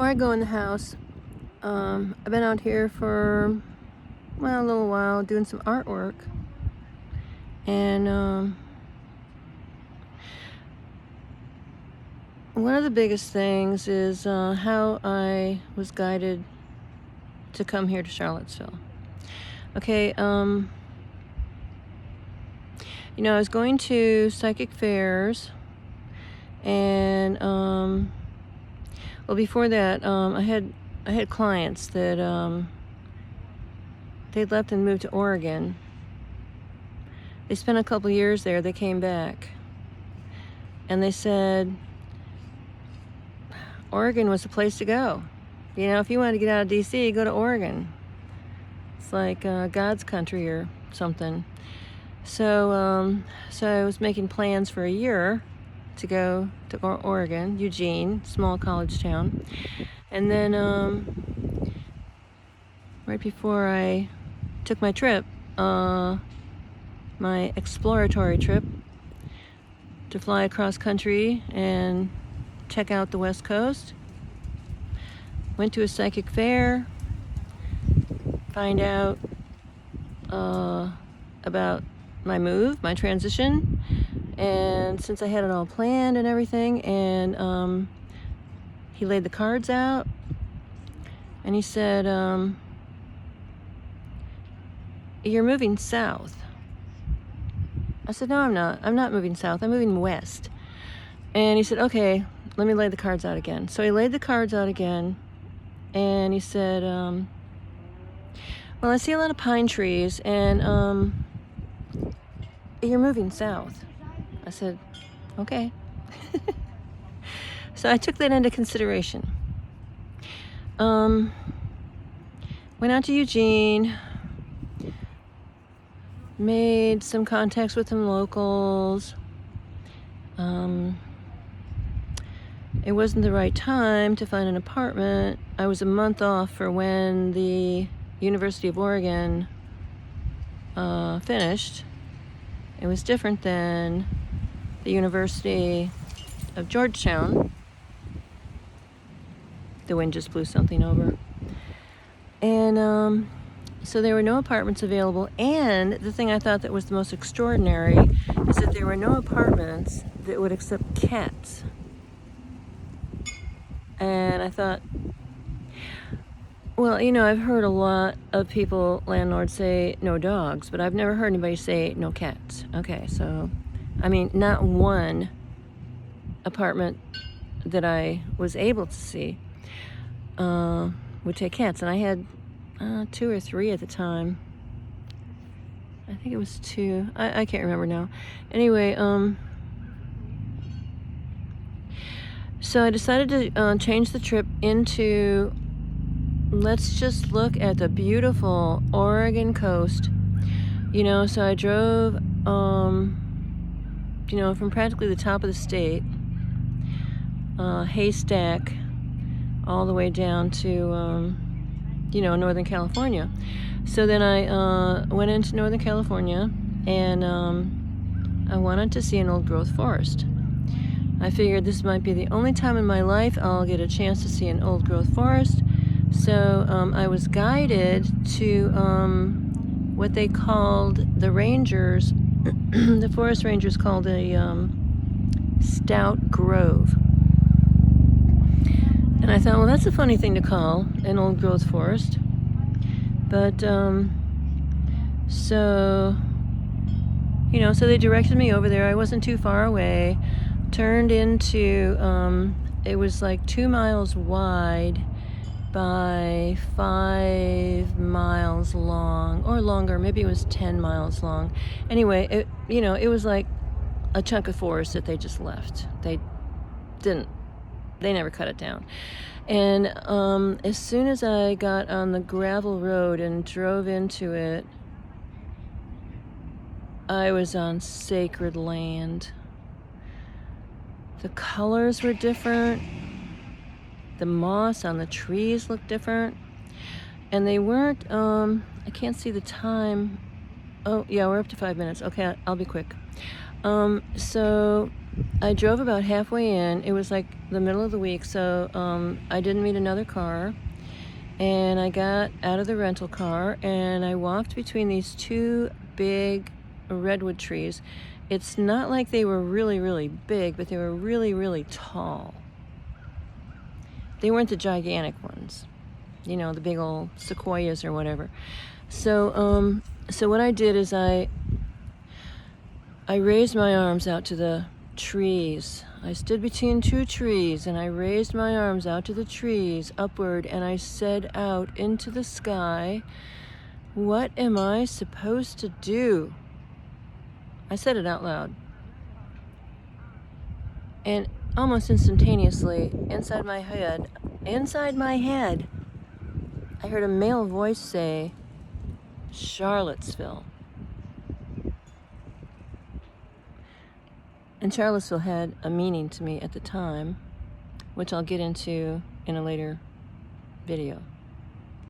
Before I go in the house, I've been out here for, well, a little while doing some artwork. And one of the biggest things is how I was guided to come here to Charlottesville. Okay, I was going to psychic fairs, and well, before that, I had clients that they left and moved to Oregon. They spent a couple years there. They came back, and they said Oregon was the place to go. If you wanted to get out of DC, go to Oregon. It's like God's country or something. So I was making plans for a year to go to Oregon, Eugene, small college town. And then right before I took my trip, my exploratory trip to fly across country and check out the West Coast, went to a psychic fair, find out about my move, my transition. And since I had it all planned and everything, and he laid the cards out, and he said, you're moving south. I said, no, I'm not. I'm not moving south. I'm moving west. And he said, okay, let me lay the cards out again. So he laid the cards out again, and he said, well, I see a lot of pine trees, and you're moving south. I said, okay. So I took that into consideration. Went out to Eugene, made some contacts with some locals. It wasn't the right time to find an apartment. I was a month off for when the University of Oregon finished. It was different than the University of Georgetown. The wind just blew something over. And so there were no apartments available. And the thing I thought that was the most extraordinary is that there were no apartments that would accept cats. And I thought, well, I've heard a lot of people, landlords, say no dogs, but I've never heard anybody say no cats. Okay, so, not one apartment that I was able to see would take cats. And I had 2 or 3 at the time. I think it was 2. I can't remember now. Anyway, so I decided to change the trip into, let's just look at the beautiful Oregon coast. So I drove, from practically the top of the state, Haystack, all the way down to, Northern California. So then I went into Northern California, and I wanted to see an old growth forest. I figured this might be the only time in my life I'll get a chance to see an old growth forest. So I was guided to what they called, the rangers, the forest rangers called a stout grove. And I thought, well, that's a funny thing to call an old growth forest. But so they directed me over there. I wasn't too far away. Turned into, it was like 2 miles wide by 5 miles long, or longer. Maybe it was 10 miles long. Anyway, it was like a chunk of forest that they just left. They never cut it down. And as soon as I got on the gravel road and drove into it, I was on sacred land. The colors were different. The moss on the trees looked different. And they weren't, I can't see the time. Oh, yeah, we're up to 5 minutes. Okay, I'll be quick. So I drove about halfway in. It was like the middle of the week, so I didn't meet another car. And I got out of the rental car and I walked between these two big redwood trees. It's not like they were really, really big, but they were really, really tall. They weren't the gigantic ones, you know, the big old sequoias or whatever. So what I did is I raised my arms out to the trees. I stood between two trees and I raised my arms out to the trees upward and I said out into the sky, "What am I supposed to do?" I said it out loud. And almost instantaneously, inside my head, I heard a male voice say, "Charlottesville." And Charlottesville had a meaning to me at the time, which I'll get into in a later video.